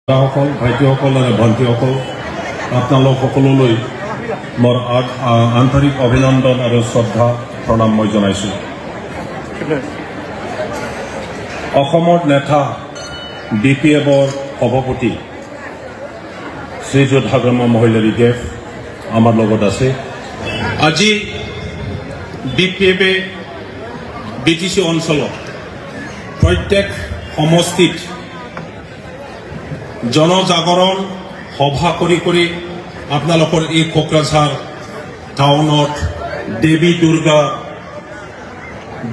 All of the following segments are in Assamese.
সকল ভাইটিসকল আৰু ভণ্টিসকল আপোনালোক সকলোলৈ মোৰ আন্তৰিক অভিনন্দন আৰু শ্ৰদ্ধা প্ৰণাম মই জনাইছোঁ। অসমৰ নেতা BPFৰ সভাপতি শ্ৰীযুত হাগ্ৰামা মহিলাৰী দেৱ আমাৰ লগত আছে। আজি BPFে BTC অঞ্চলত প্ৰত্যেক সমষ্টিত জনজাগৰণ সভা কৰি আপোনালোকৰ এই কোকৰাঝাৰ টাউনত দেৱী দুৰ্গা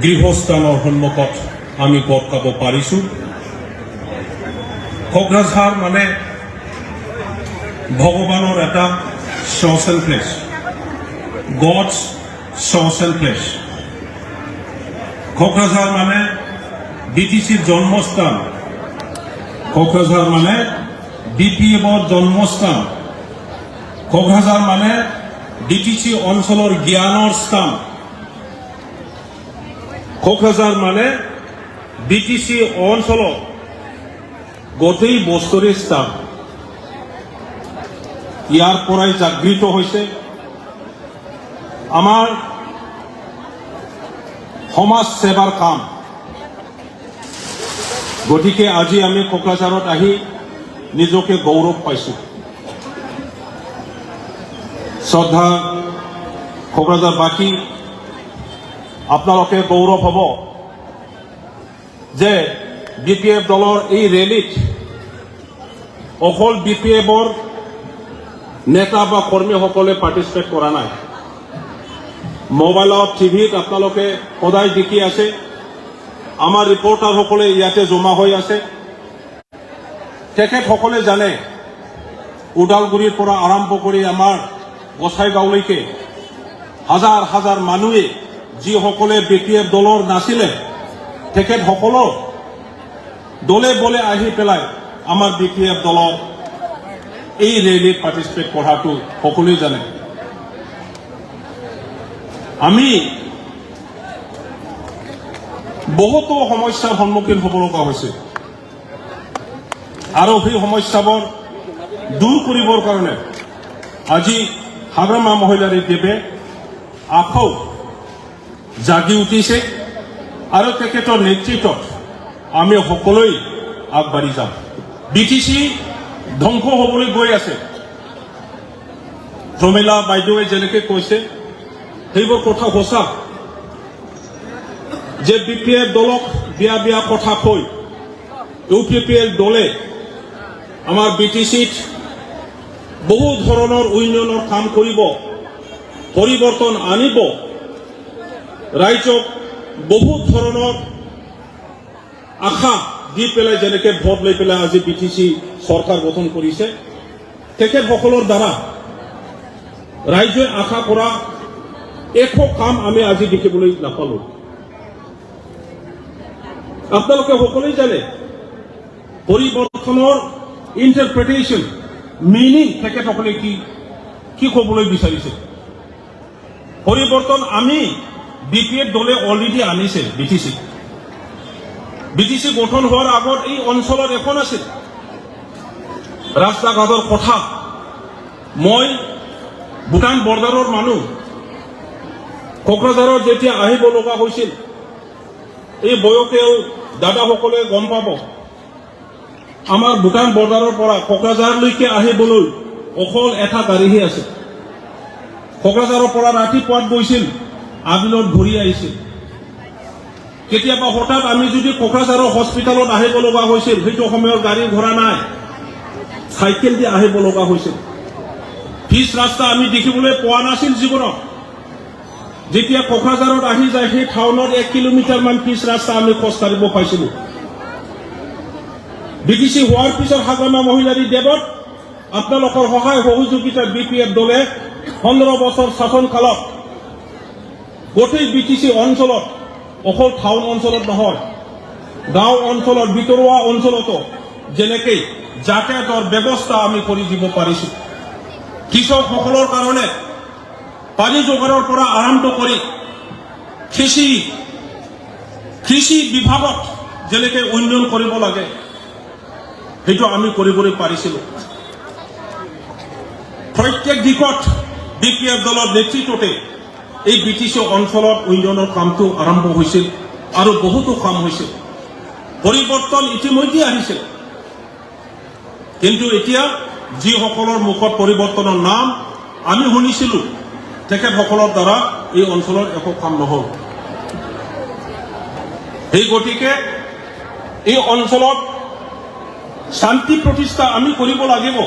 গৃহস্থানৰ সন্মুখত আমি গোট খাব পাৰিছোঁ। কোকৰাঝাৰ মানে ভগৱানৰ এটা chosen place, God's chosen place। Kokrajhar মানে BTCৰ জন্মস্থান, কোকৰাঝাৰ মানে BPFৰ জন্মস্থান, কোকৰাঝাৰ মানে BTC অঞ্চলৰ জ্ঞানৰ স্থান, কোকৰাঝাৰ মানে BTC অঞ্চলৰ গোটেই বস্তুৰে স্থান। ইয়াৰ পৰাই জাগৃত হৈছে আমাৰ সমাজ সেৱাৰ কাম। গতিকে আজি আমি কোকৰাঝাৰত আহি নিজকে গৌৰৱ পাইছোঁ। শ্ৰদ্ধা কোকৰাঝাৰবাসী, আপোনালোকে গৌৰৱ হ'ব যে BPF দলৰ এই ৰেলীত অকল BPFৰ নেতা বা কৰ্মীসকলে পাৰ্টিচিপেট কৰা নাই। মোবাইলত টিভিত আপোনালোকে সদায় দেখি আছে, আমাৰ ৰিপৰ্টাৰসকলে ইয়াতে জমা হৈ আছে। তেখেতসকলে জানে ওদালগুৰিৰ পৰা আৰম্ভ কৰি আমাৰ গোসাইগাঁওলৈকে হাজাৰ হাজাৰ মানুহে যিসকলে BPF দলৰ নাছিলে, তেখেতসকলৰ দলে বলে আহি পেলাই আমাৰ BPF দলৰ এই ৰেলীত পাৰ্টিচিপেট কৰাটো সকলোৱে জানে। আমি বহুতো সমস্যাৰ সন্মুখীন হ'ব লগা হৈছে আৰু সেই সমস্যাবোৰ দূৰ কৰিবৰ কাৰণে আজি হাগ্ৰামা মহিলাৰী দেৱে আকৌ জাগি উঠিছে আৰু তেখেতৰ নেতৃত্বত আমি সকলোৱে আগবাঢ়ি যাম। BTC ধ্বংস হ'বলৈ গৈ আছে। প্ৰমীলা বাইদেৱে যেনেকৈ কৈছে সেইবোৰ কথা সঁচা যে BPF দলক বিয়া বিয়া কথা কৈ UPPL দলে আমাৰ BTCত বহু ধৰণৰ উন্নয়নৰ কাম কৰিব, পৰিৱৰ্তন আনিব, ৰাইজক বহুত ধৰণৰ আশা দি পেলাই যেনেকৈ ভোট লৈ পেলাই আজি BTC চৰকাৰ গঠন কৰিছে, তেখেতসকলৰ দ্বাৰা ৰাইজে আশা কৰা একো কাম আমি আজি দেখিবলৈ নাপালোঁ। আপোনালোকে সকলোৱে জানে পৰিৱৰ্তনৰ ইণ্টাৰপ্ৰিটেশ্যন মিনিং তেখেতসকলে কি ক'বলৈ বিচাৰিছে। পৰিৱৰ্তন আমি BPF দলে অলৰেডি আনিছে। BTC গঠন হোৱাৰ আগত এই অঞ্চলত এখন আছিল ৰাস্তা ঘাটৰ কথা। মই ভূটান বৰ্ডাৰৰ মানুহ, কোকৰাঝাৰত যেতিয়া আহিব লগা হৈছিল, এই বয়সেও দাদাসকলে গম পাব, আমাৰ ভূটান বৰ্ডাৰৰ পৰা কোকৰাঝাৰলৈকে আহিবলৈ অকল এটা গাড়ীহে আছে। কোকৰাঝাৰৰ পৰা ৰাতিপুৱাত গৈছিল, আবেলত ঘূৰি আহিছিল। কেতিয়াবা হঠাৎ আমি যদি কোকৰাঝাৰৰ হস্পিটেলত আহিব লগা হৈছিল, সেইটো সময়ৰ গাড়ী ঘোঁৰা নাই, চাইকেল দি আহিব লগা হৈছিল। পিচ ৰাস্তা আমি দেখিবলৈ পোৱা নাছিল জীৱনত। যেতিয়া কোকৰাঝাৰত আহি যায়, সেই টাউনত 1 কিলোমিটাৰমান পিচ ৰাস্তা আমি খোজকাঢ়িব পাইছিলোঁ। BTC হোৱাৰ পিছত হাগ্ৰামা মহিলাৰী দেৱত আপোনালোকৰ সহায় সহযোগিতাত BPF দলে 15 বছৰ শাসনকালত গোটেই BTC অঞ্চলত, অকল টাউন অঞ্চলত নহয়, গাঁও অঞ্চলত, ভিতৰুৱা অঞ্চলতো যেনেকৈ যাতায়াতৰ ব্যৱস্থা আমি কৰি দিব পাৰিছোঁ। কৃষকসকলৰ কাৰণে পানী যোগানৰ পৰা আৰম্ভ কৰি কৃষি বিভাগত যেনেকৈ উন্নয়ন কৰিব লাগে, সেইটো আমি কৰিবলৈ পাৰিছিলোঁ। প্ৰত্যেক দিশত BPF দলৰ নেতৃত্বতে এই BTC অঞ্চলত উন্নয়নৰ কামটো আৰম্ভ হৈছিল আৰু বহুতো কাম হৈছিল। পৰিৱৰ্তন ইতিমধ্যে আহিছিল, কিন্তু এতিয়া যিসকলৰ মুখত পৰিৱৰ্তনৰ নাম আমি শুনিছিলোঁ, তেখেতসকলৰ দ্বাৰা এই অঞ্চলৰ একো কাম নহ'ল। এই গতিকে এই অঞ্চলত শান্তি প্ৰতিষ্ঠা আমি কৰিব লাগিব।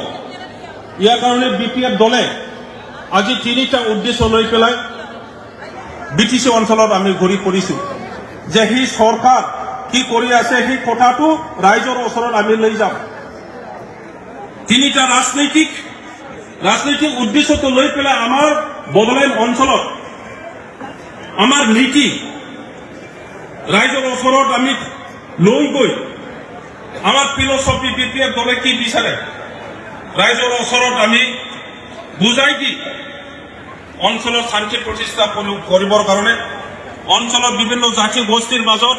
ইয়াৰ কাৰণে BPF দলে আজি 3টা উদ্দেশ্য লৈ পেলাই BTC অঞ্চলত আমি ঘূৰি ফুৰিছোঁ, যে সেই চৰকাৰ কি কৰি আছে সেই কথাটো ৰাইজৰ ওচৰত আমি লৈ যাম। 3টা ৰাজনৈতিক উদ্দেশ্যটো লৈ পেলাই আমাৰ বড়োলেণ্ড অঞ্চলত আমাৰ নীতি ৰাইজৰ ওচৰত আমি লৈ গৈ আমাৰ ফিলচফি BPF দলে কি বিচাৰে ৰাইজৰ ওচৰত আমি বুজাই দি অঞ্চলত শান্তি প্ৰতিষ্ঠা কৰিবৰ কাৰণে, অঞ্চলত বিভিন্ন জাতি গোষ্ঠীৰ মাজত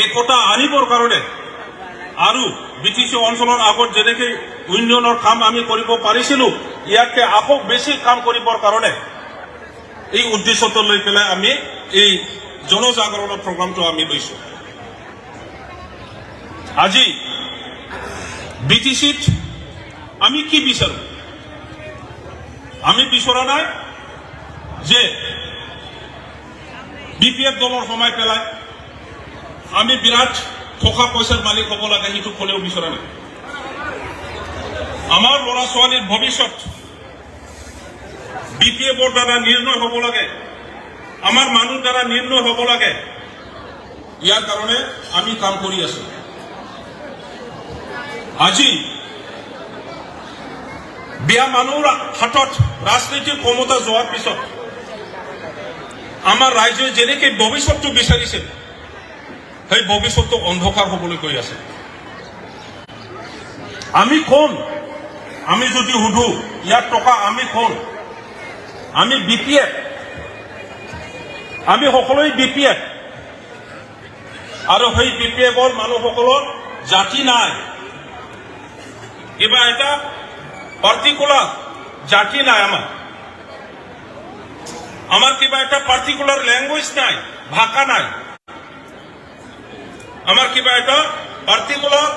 একতা আনিবৰ কাৰণে আৰু BTC অঞ্চলৰ আগত যেনেকে উন্নয়নৰ কাম আমি কৰিব পাৰিছিলোঁ, ইয়াতকে আকৌ বেছি কাম কৰিবৰ কাৰণে এই উদ্দেশ্যটো লৈ পেলাই আমি এই জনজাগৰণৰ প্ৰগ্ৰামটো আমি লৈছোঁ। আজি BTCত আমি কি বিচাৰো? আমি বিচৰা নাই যে BPF দলৰ সময় পেলাই আমি বিৰাট টকা পইচাৰ মালিক হ'ব লাগে, সেইটো কোনেও বিচৰা নাই। আমাৰ ল'ৰা ছোৱালীৰ ভৱিষ্যত BPFৰ দ্বাৰা নিৰ্ণয় হ'ব লাগে, আমাৰ মানুহ দ্বাৰা নিৰ্ণয় হ'ব লাগে। ইয়াৰ কাৰণে আমি কাম কৰি আছো। আজি বিয়া মানুহৰ হাতত ৰাজনৈতিক ক্ষমতা যোৱাৰ পিছত আমাৰ ৰাইজে যেনেকে ভৱিষ্যতটো বিচাৰিছিল, সেই ভৱিষ্যতটো অন্ধকাৰ হ'বলৈ গৈ আছে। আমি কোন? আমি যদি সুধো ইয়াৰ টকা আমি কোন? আমি BPF, আমি সকলোৱে BPF, আৰু সেই BPFৰ মানুহসকলৰ জাতি নাই, কিবা এটা পাৰ্টিকুলাৰ জাতি নাই, আমাৰ কিবা এটা পাৰ্টিকুলাৰ লেংগুৱেজ নাই, ভাষা নাই, আমাৰ কিবা এটা পাৰ্টিকুলাৰ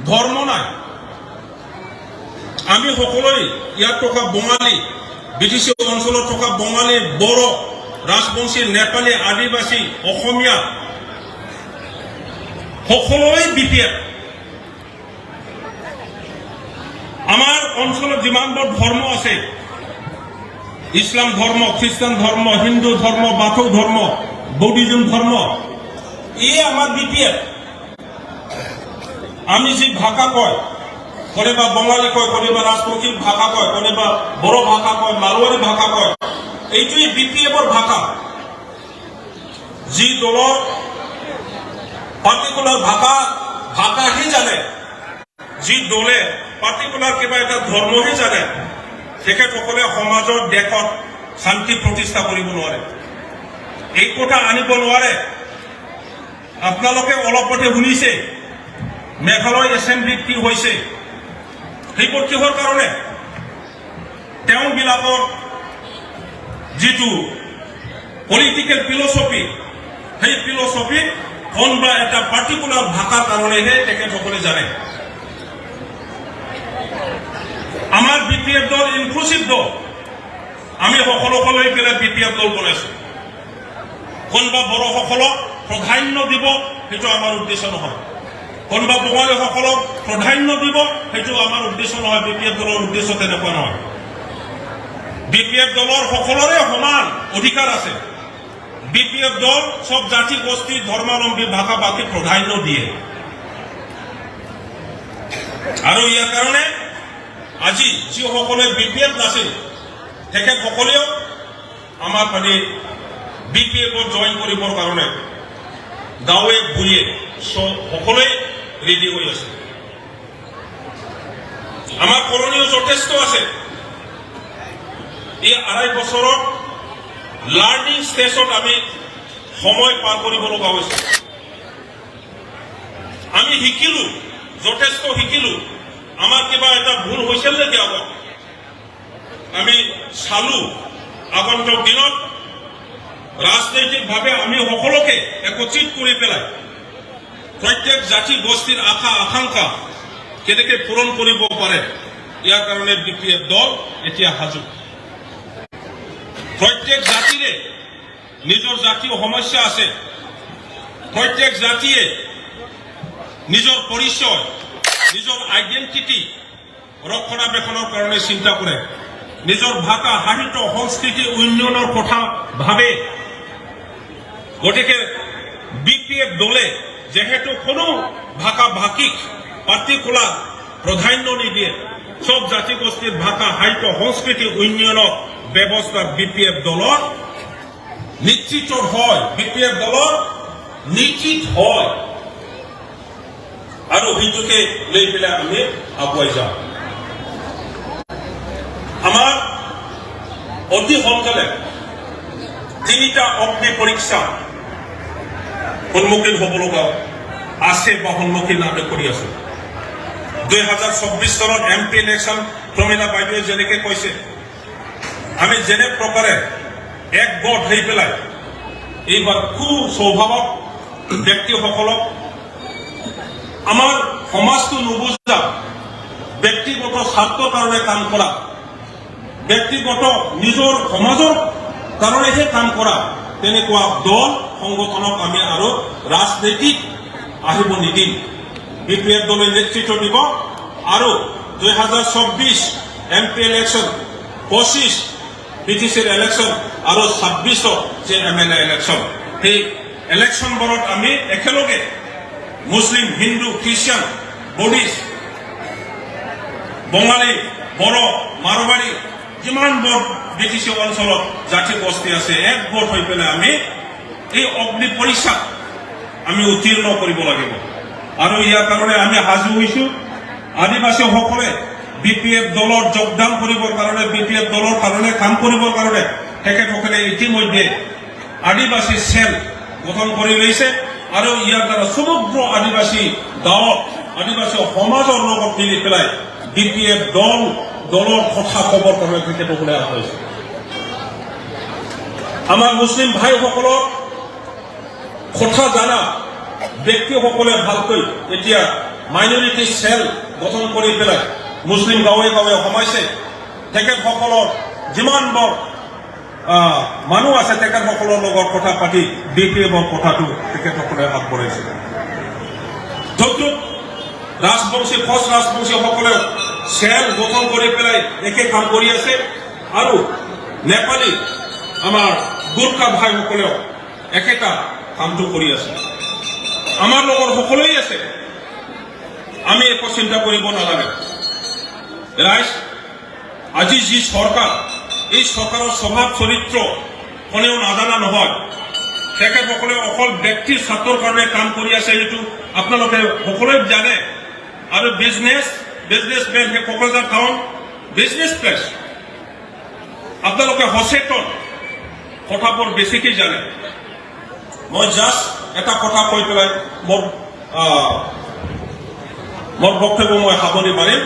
ধৰ্ম নাই। আমি সকলোৱে ইয়াত থকা বঙালী, BTC অঞ্চলত থকা বঙালী, বড়ো, ৰাজবংশী, নেপালী, আদিবাসী, অসমীয়া সকলোৱে BPF। আমাৰ অঞ্চলত যিমানবোৰ ধৰ্ম আছে, ইছলাম ধৰ্ম, খ্ৰীষ্টান ধৰ্ম, হিন্দু ধৰ্ম, বাথৌ ধৰ্ম, বৌদ্ধিজম ধৰ্ম, এই আমাৰ BPF। আমি যি ভাষা কয়, কোনোবা বঙালী কয়, কোনোবা ৰাজবংশী ভাষা কয়, কোনোবা বড়ো ভাষা কয়, মাৰোৱাৰী ভাষা কয়, এইটোৱেই BPFৰ ভাষা। যি দলৰ পাৰ্টিকুলাৰ ভাষাহে জানে, যি দলে পাৰ্টিকুলাৰ কিবা এটা ধৰ্মহে জানে, তেখেতসকলে সমাজৰ দেশত শান্তি প্ৰতিষ্ঠা কৰিব নোৱাৰে, এই কথা আনিব নোৱাৰে। আপোনালোকে অলপতে শুনিছে মেঘালয় এছেম্বলিত কি হৈছে, সেইবোৰ কিহৰ কাৰণে? তেওঁবিলাকৰ যিটো পলিটিকেল ফিলচফি, সেই ফিলচফি কোনোবা এটা পাৰ্টিকুলাৰ ভাষাৰ কাৰণেহে তেখেতসকলে জানে। আমাৰ BPF দল ইনক্লুচিভ দল, আমি সকলোলৈ পেলাই BPF দল বনাইছো। কোনোবা বড়োসকলক প্ৰাধান্য দিব, সেইটো আমাৰ উদ্দেশ্য নহয়। কোনোবা বঙালীসকলক প্ৰাধান্য দিব, সেইটো আমাৰ উদ্দেশ্য নহয়। BPF দলৰ উদ্দেশ্য তেনেকুৱা নহয়। BPF দলৰ সকলোৰে সমান অধিকাৰ আছে। BPF দল সব জাতি গোষ্ঠী, ধৰ্মাৱলম্বী, ভাষা ভাষীক প্ৰাধান্য দিয়ে। আৰু ইয়াৰ কাৰণে আজি যিসকলে BPF নাছিল, তেখেতসকলেও আমাৰ মানে BPFত জইন কৰিবৰ কাৰণে গাঁৱে ভূঞে সকলোৱে ৰেডি হৈ আছে। আমাৰ কৰণীয় যথেষ্ট আছে। এই 2.5 বছৰত লাৰ্নিং ষ্টেজত আমি সময় পাৰ কৰিব লগা হৈছে। আমি শিকিলো যথেষ্ট শিকিলো আমাৰ কিবা এটা ভুল হৈছিল নেকি আগত আমি চালো আগন্তুক দিনত ৰাজনৈতিকভাৱে আমি সকলোকে একত্ৰিত কৰি পেলাই প্ৰত্যেক জাতি গোষ্ঠীৰ আশা আকাংক্ষা কেনেকৈ পূৰণ কৰিব পাৰে ইয়াৰ কাৰণে বিপিএফ দল এতিয়া সাজু প্ৰত্যেক জাতিৰে নিজৰ জাতীয় সমস্যা আছে প্ৰত্যেক জাতিয়ে নিজৰ পৰিচয় নিজৰ আইডেন্টিটি ৰক্ষণাবেক্ষণৰ কাৰণে চিন্তা কৰে নিজৰ ভাষা সাহিত্য সংস্কৃতি উন্নয়নৰ কথা ভাবে গতিকে বিপিএফ দলে যেহেতু কোনো ভাষা ভাষিক পাৰ্টিকুলাৰ প্ৰাধান্য নিদিয়ে সব জাতি গোষ্ঠীৰ ভাষা সাহিত্য সংস্কৃতি উন্নয়নৰ ব্যৱস্থা বিপিএফ দলৰ নিশ্চিত হয় বিপিএফ দলৰ নিশ্চিত হয় আৰু সেইটোকে লৈ পেলাই আমি আগুৱাই যাওঁ আমাৰ অতি সোনকালে 3টা অগ্নি পৰীক্ষা সন্মুখীন হ'ব লগা আছে বা সন্মুখীন আমি কৰি আছো 2024 চনত এমপি ইলেকশ্যন প্ৰমীলা বাইদেৱে যেনেকৈ কৈছে আমি যেনে প্ৰকাৰে একগোট হৈ পেলাই এইবাৰ সুস্বভাৱক ব্যক্তিসকলক আমাৰ সমাজটো নুবুজা ব্যক্তিগত স্বাৰ্থৰ কাৰণে কাম কৰা ব্যক্তিগত নিজৰ সমাজৰ কাৰণেহে কাম কৰা তেনেকুৱা দল সংগঠনক আমি আৰু ৰাজনীতিত আহিব নিদিম বিপিএফ দলে নেতৃত্ব দিব আৰু 2024 এমপি ইলেকশ্যন 25 পিটিচিৰ ইলেকশ্যন আৰু 26 যে এমএলএ ইলেকশ্যন সেই ইলেকশ্যনবোৰত আমি একেলগে মুছলিম হিন্দু খ্ৰীষ্টিয়ান বুদ্ধিষ্ট বঙালী বড়ো মাৰোৱাৰী যিমানবোৰ বিটিচি অঞ্চলত জাতি গোষ্ঠী আছে একগোট হৈ পেলাই আমি এই অগ্নি পৰীক্ষাত আমি উত্তীৰ্ণ কৰিব লাগিব আৰু ইয়াৰ কাৰণে আমি সাজু হৈছো আদিবাসীসকলে বিপিএফ দলৰ যোগদান কৰিবৰ কাৰণে বিপিএফ দলৰ কাৰণে কাম কৰিবৰ কাৰণে তেখেতসকলে ইতিমধ্যে আদিবাসী সেল গঠন কৰি লৈছে আৰু ইয়াৰ দ্বাৰা সমগ্ৰ আদিবাসী গাঁৱত আদিবাসী সমাজৰ লগত মিলি পেলাই বিপিএফ দলৰ কথা খবৰ কাৰণে তেখেতসকলে আহিছে আমাৰ মুছলিম ভাইসকলৰ কথা জানা ব্যক্তিসকলে ভালকৈ এতিয়া মাইনৰিটি সেল গঠন কৰি পেলাই মুছলিম গাঁৱে গাঁৱে সোমাইছে তেখেতসকলৰ যিমানবোৰ মানুহ আছে তেখেতসকলৰ লগত কথা পাতি বিপিএফৰ কথাটো তেখেতসকলে আগবঢ়াইছে ৰাজবংশী খচ ৰাজবংশীসকলে সেল গঠন কৰি পেলাই একে কাম কৰি আছে আৰু নেপালী আমাৰ গোৰ্খা ভাইসকলেও একেটা কামটো কৰি আছে আমাৰ লগত সকলোৱে আছে আমি একো চিন্তা কৰিব নালাগে ৰাইজ আজি যি চৰকাৰ এই চৰকাৰৰ স্বভাৱ চৰিত্ৰ কোনেও নাজানা নহয় তেখেতসকলে অকল ব্যক্তিৰ স্বাৰ্থৰ কাৰণে কাম কৰি আছে এইটো আপোনালোকে সকলোৱে জানে আৰু বিজনেছমেন হে কোকৰাঝাৰ টাউন বিজনেছ প্লেচ আপোনালোকে সচেতন কথাবোৰ বেছিকৈ জানে মই জাষ্ট এটা কথা কৈ পেলাই মোৰ বক্তব্য মই সামৰি মাৰিম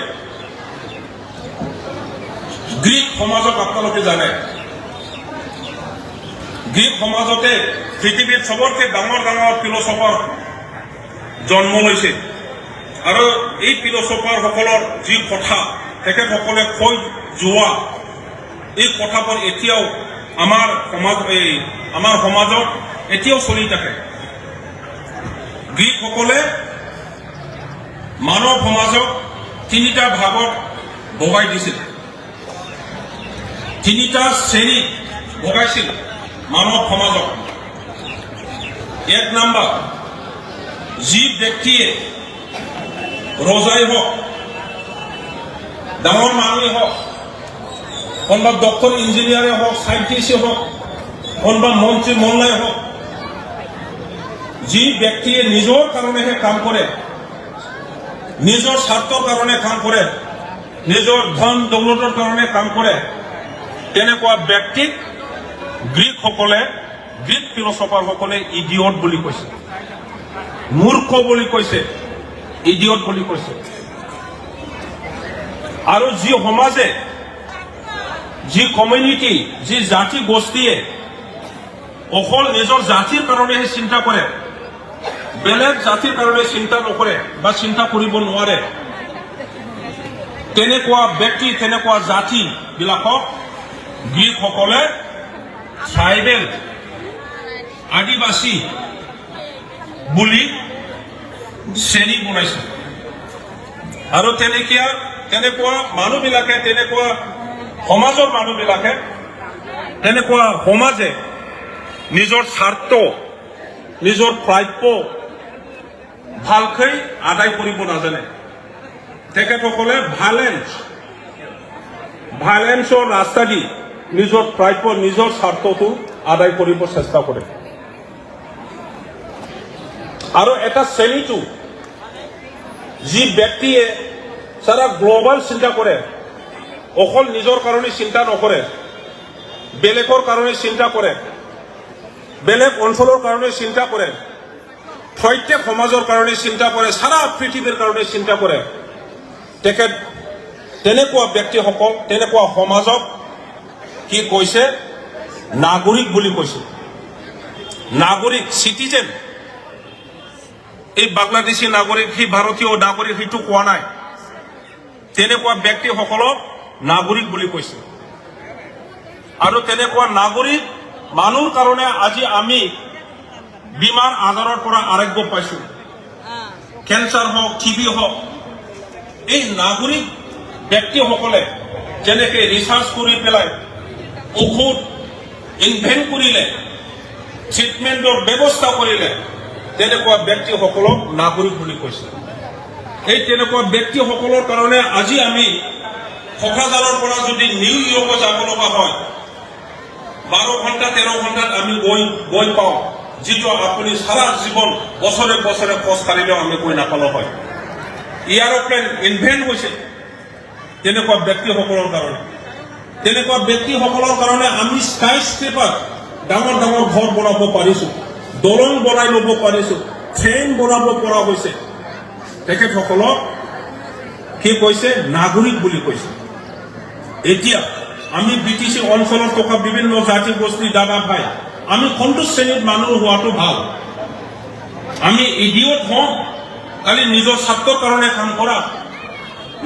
গ্ৰীক সমাজক আপোনালোকে জানে গ্ৰীক সমাজতে পৃথিৱীৰ সবতকে ডাঙৰ ডাঙৰ ফিলচফাৰ জন্ম লৈছে আৰু এই ফিলচফাৰসকলৰ যি কথা তেখেতসকলে কৈ যোৱা এই কথাবোৰ এতিয়াও আমাৰ সমাজত এতিয়াও চলি থাকে গ্ৰীকসকলে মানৱ সমাজক 3টা ভাগত ভগাই দিছিল 3টা শ্ৰেণী ভগাইছিল মানৱ সমাজক 1 নম্বৰ যি ব্যক্তিয়ে ৰজাই হওক ডাঙৰ মানুহে হওক কোনোবা ডক্টৰ ইঞ্জিনিয়াৰে হওক সাইণ্টিষ্টে হওক কোনোবা মন্ত্ৰী মল্লাই হওক যি ব্যক্তিয়ে নিজৰ কাৰণেহে কাম কৰে নিজৰ স্বাৰ্থৰ কাৰণে কাম কৰে নিজৰ ধন দৌলতৰ কাৰণে কাম কৰে তেনেকুৱা ব্যক্তিক গ্ৰীকসকলে গ্ৰীক ফিলচফাৰসকলে ইডিয়ট বুলি কৈছে মূৰ্খ বুলি কৈছে ইডিয়ট বুলি কৈছে আৰু যি সমাজে যি কমিউনিটি যি জাতি গোষ্ঠীয়ে অকল নিজৰ জাতিৰ কাৰণেহে চিন্তা কৰে বেলেগ জাতিৰ কাৰণে চিন্তা নকৰে বা চিন্তা কৰিব নোৱাৰে তেনেকুৱা ব্যক্তি তেনেকুৱা জাতি বিলাকক গ্ৰীকসকলে ট্ৰাইবেল আদিবাসী বুলি শ্ৰেণী বনাইছে আৰু তেনেকুৱা মানুহবিলাকে তেনেকুৱা সমাজৰ মানুহবিলাকে তেনেকুৱা সমাজে নিজৰ স্বাৰ্থ নিজৰ প্ৰাপ্য ভালকৈ আদায় কৰিব নাজানে তেখেতসকলে ভাইলেন্সৰ ৰাস্তা দি নিজৰ প্ৰাপ্য নিজৰ স্বাৰ্থটো আদায় কৰিব চেষ্টা কৰে আৰু এটা শ্ৰেণীটো যি ব্যক্তিয়ে সাৰা গ্লোবাল চিন্তা কৰে অকল নিজৰ কাৰণে চিন্তা নকৰে বেলেগৰ কাৰণে চিন্তা কৰে বেলেগ অঞ্চলৰ কাৰণে চিন্তা কৰে প্ৰত্যেক সমাজৰ কাৰণে চিন্তা কৰে সাৰা পৃথিৱীৰ কাৰণে চিন্তা কৰে তেনেকুৱা ব্যক্তিসকল তেনেকুৱা সমাজক কি কৈছে নাগৰিক বুলি কৈছে নাগৰিক সিটিজেন এই বাংলাদেশী নাগৰিক কি ভাৰতীয় নাগৰিক সেইটো কোৱা নাই তেনেকুৱা ব্যক্তিসকলক নাগৰিক বুলি কৈছে আৰু তেনেকুৱা নাগৰিক মানুহৰ কাৰণে আজি আমি বিমাৰ আজাৰৰ পৰা আৰোগ্য পাইছো কেন্সাৰ হওক টিবি হওক এই নাগৰিক ব্যক্তিসকলে যেনেকৈ ৰিচাৰ্চ কৰি পেলাই ঔষধ ইনভেন্ট কৰিলে ট্ৰিটমেণ্টৰ ব্যৱস্থা কৰিলে তেনেকুৱা ব্যক্তিসকলক নাগৰিক বুলি কৈছে এই তেনেকুৱা ব্যক্তিসকলৰ কাৰণে আজি আমি কোকৰাঝাৰৰ পৰা যদি নিউয়ৰ্ক যাব লগা হয় 12 ঘণ্টা 13 ঘণ্টাত আমি গৈ পাওঁ যিটো আপুনি সারা জীবন বছৰে বছৰে খোজ কাঢ়িলেও আমি গৈ নাপালো হয় এয়াৰপ্লেন ইনভেন্ট হৈছে তেনেকুৱা ব্যক্তিসকলৰ কাৰণে আমি স্কাই স্ক্ৰেপাৰ ডাঙৰ ডাঙৰ ঘৰ বনাব পাৰিছো দলং বনাই ল'ব পাৰিছো ট্ৰেইন বনাব পৰা হৈছে তেখেতসকলক কি কৈছে নাগৰিক বুলি কৈছে এতিয়া আমি বিটিসি অঞ্চলত থকা বিভিন্ন জাতি গোষ্ঠী দাদা ভাই আমি কোনটো শ্ৰেণীৰ মানুহ হোৱাটো ভাল আমি ইডিয়ট হম খালি নিজৰ স্বাৰ্থৰ কাৰণে কাম কৰা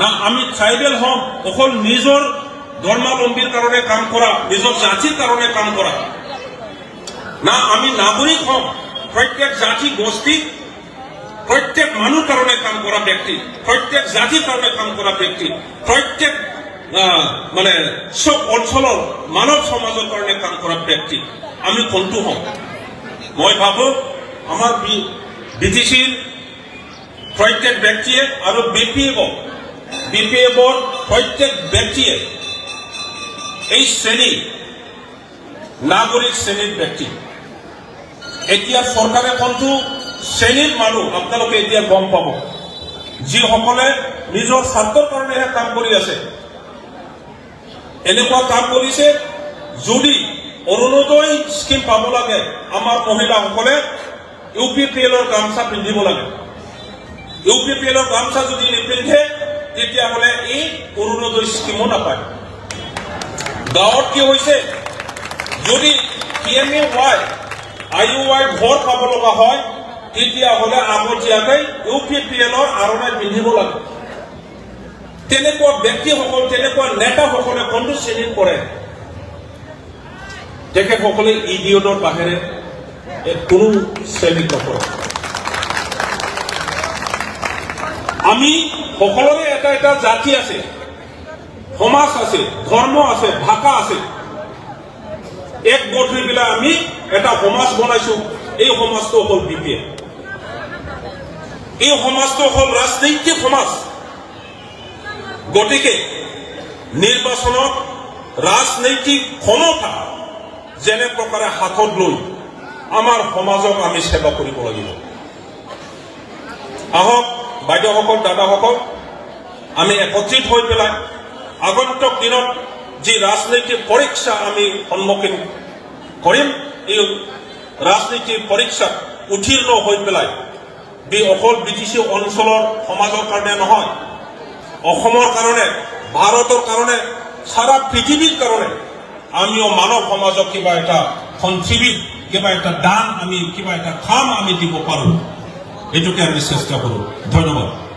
না আমি ট্ৰাইবেল হম অকল নিজৰ ধৰ্মাৱলম্বীৰ কাৰণে কাম কৰা নিজৰ জাতিৰ কাৰণে কাম কৰা না আমি নাগৰিক হম প্ৰত্যেক জাতি গোষ্ঠী প্ৰত্যেক মানুহৰ কাৰণে কাম কৰা ব্যক্তি প্ৰত্যেক জাতিৰ কাৰণে কাম কৰা ব্যক্তি প্ৰত্যেক মানে সব অঞ্চলৰ মানৱ সমাজৰ কাৰণে কাম কৰা ব্যক্তি আমি কোনটো হম মই ভাবো আমাৰ বিটিসিৰ প্ৰত্যেক ব্যক্তিয়ে আৰু বিপিএফৰ প্ৰত্যেক ব্যক্তিয়ে এই শ্ৰেণী নাগৰিক শ্ৰেণীৰ ব্যক্তি এতিয়া চৰকাৰে কোনটো শ্ৰেণীৰ মানুহ আপোনালোকে এতিয়া গম পাব যিসকলে নিজৰ স্বাৰ্থৰ কাৰণেহে কাম কৰি আছে এনেকুৱা কাম কৰিছে যদি অৰুণোদয় স্কিম পাব লাগে আমাৰ মহিলাসকলে ইউপিপিএলৰ গামছা পিন্ধিব লাগে ইউপিপিএলৰ গামছা যদি নিপিন্ধে তেতিয়াহ'লে এই অৰুণোদয় স্কিমো নাপায় গাঁৱত কি হৈছে যদি PMAY IUY ভোট পাব লগা হয় তেতিয়াহ'লে আগতীয়াকৈ ইউপিপিএলৰ আৰণাই পিন্ধিব লাগে তেনেকুৱা ব্যক্তিসকল তেনেকুৱা নেতাসকলে কোনটো শ্ৰেণীত পৰে তেখেতসকলে ইডিয়টৰ বাহিৰে কোনো শ্ৰেণীত নপৰে আমি সকলোৰে এটা জাতি আছে সমাজ আছে ধৰ্ম আছে ভাষা আছে এক গোট হৈ পেলাই আমি এটা সমাজ বনাইছো এই সমাজটো হ'ল বিপিএফ এই সমাজটো হ'ল ৰাজনৈতিক সমাজ গতিকে নিৰ্বাচনত ৰাজনৈতিক ক্ষমতা যেনে প্ৰকাৰে হাতত লৈ আমাৰ সমাজক আমি সেৱা কৰিব লাগিব আহক বাইদেউসকল দাদাসকল আমি একত্ৰিত হৈ পেলাই আগন্তুক দিনত যি ৰাজনৈতিক পৰীক্ষা আমি সন্মুখীন কৰিম এই ৰাজনৈতিক পৰীক্ষাত উত্তীৰ্ণ হৈ পেলাই অকল ব্ৰিটিছ অঞ্চলৰ সমাজৰ কাৰণে নহয়, অসমৰ কাৰণে, ভাৰতৰ কাৰণে, সাৰা পৃথিৱীৰ কাৰণে আমিও মানৱ সমাজক কিবা এটা কন্ট্ৰিবিউট, কিবা এটা দান, আমি কিবা এটা কাম আমি দিব পাৰোঁ, এইটোকে আমি চেষ্টা কৰোঁ। ধন্যবাদ।